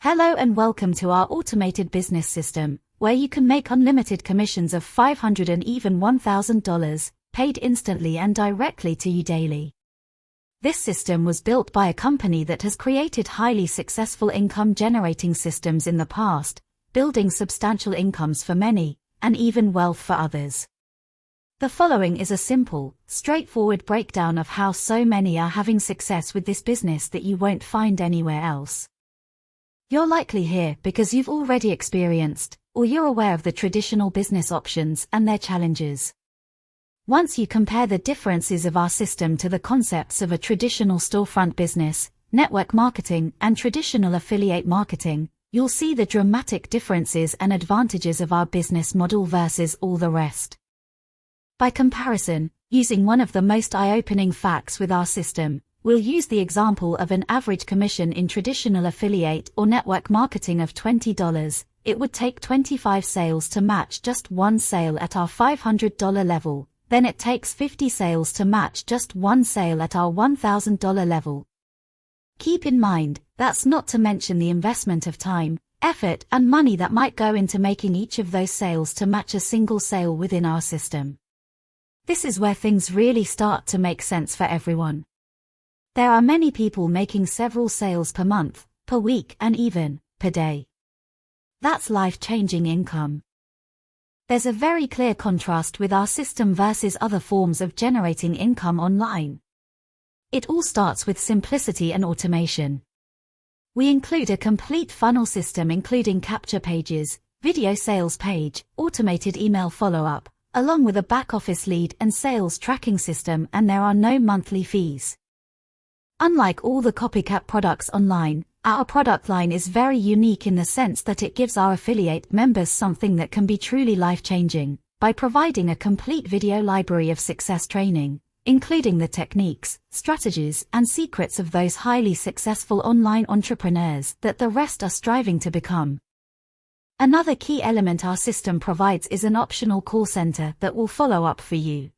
Hello and welcome to our automated business system, where you can make unlimited commissions of $500 and even $1,000, paid instantly and directly to you daily. This system was built by a company that has created highly successful income-generating systems in the past, building substantial incomes for many, and even wealth for others. The following is a simple, straightforward breakdown of how so many are having success with this business that you won't find anywhere else. You're likely here because you've already experienced, or you're aware of the traditional business options and their challenges. Once you compare the differences of our system to the concepts of a traditional storefront business, network marketing, and traditional affiliate marketing, you'll see the dramatic differences and advantages of our business model versus all the rest. By comparison, using one of the most eye-opening facts with our system, we'll use the example of an average commission in traditional affiliate or network marketing of $20. It would take 25 sales to match just one sale at our $500 level, then it takes 50 sales to match just one sale at our $1,000 level. Keep in mind, that's not to mention the investment of time, effort, and money that might go into making each of those sales to match a single sale within our system. This is where things really start to make sense for everyone. There are many people making several sales per month, per week, and even per day. That's life-changing income. There's a very clear contrast with our system versus other forms of generating income online. It all starts with simplicity and automation. We include a complete funnel system including capture pages, video sales page, automated email follow-up, along with a back-office lead and sales tracking system, and there are no monthly fees. Unlike all the copycat products online, our product line is very unique in the sense that it gives our affiliate members something that can be truly life-changing, by providing a complete video library of success training, including the techniques, strategies, and secrets of those highly successful online entrepreneurs that the rest are striving to become. Another key element our system provides is an optional call center that will follow up for you.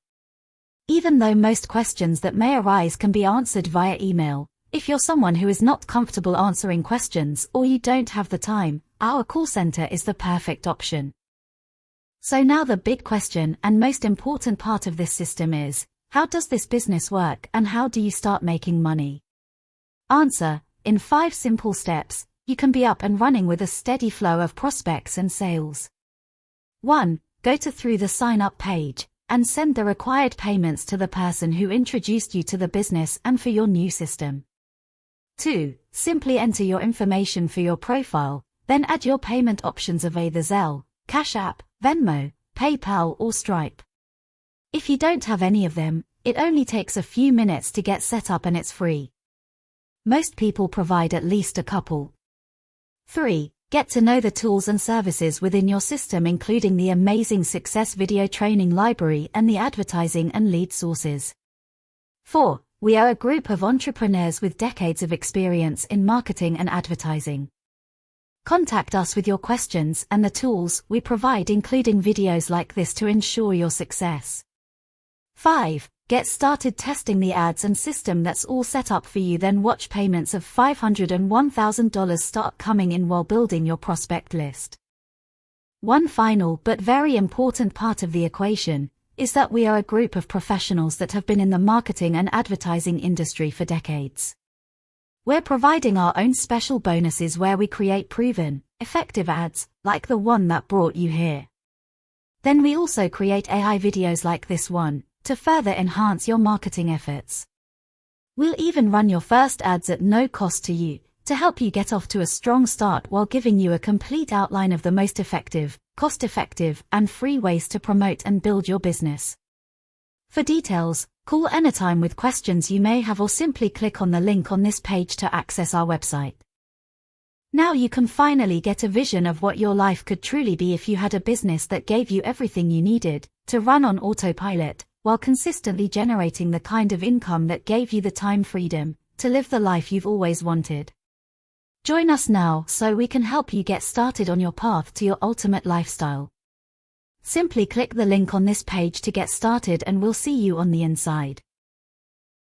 Even though most questions that may arise can be answered via email, if you're someone who is not comfortable answering questions or you don't have the time, our call center is the perfect option. So now the big question and most important part of this system is, how does this business work and how do you start making money? Answer: in 5 simple steps, you can be up and running with a steady flow of prospects and sales. 1. Go through the sign-up page and send the required payments to the person who introduced you to the business and for your new system. 2. Simply enter your information for your profile, then add your payment options of either Zelle, Cash App, Venmo, PayPal or Stripe. If you don't have any of them, it only takes a few minutes to get set up and it's free. Most people provide at least a couple. 3. Get to know the tools and services within your system, including the amazing success video training library and the advertising and lead sources. 4. We are a group of entrepreneurs with decades of experience in marketing and advertising. Contact us with your questions and the tools we provide, including videos like this, to ensure your success. 5. Get started testing the ads and system that's all set up for you, then watch payments of $500 and $1,000 start coming in while building your prospect list. One final but very important part of the equation is that we are a group of professionals that have been in the marketing and advertising industry for decades. We're providing our own special bonuses where we create proven, effective ads, like the one that brought you here. Then we also create AI videos like this one, to further enhance your marketing efforts. We'll even run your first ads at no cost to you, to help you get off to a strong start while giving you a complete outline of the most effective, cost-effective, and free ways to promote and build your business. For details, call anytime with questions you may have or simply click on the link on this page to access our website. Now you can finally get a vision of what your life could truly be if you had a business that gave you everything you needed to run on autopilot, while consistently generating the kind of income that gave you the time freedom to live the life you've always wanted. Join us now so we can help you get started on your path to your ultimate lifestyle. Simply click the link on this page to get started and we'll see you on the inside.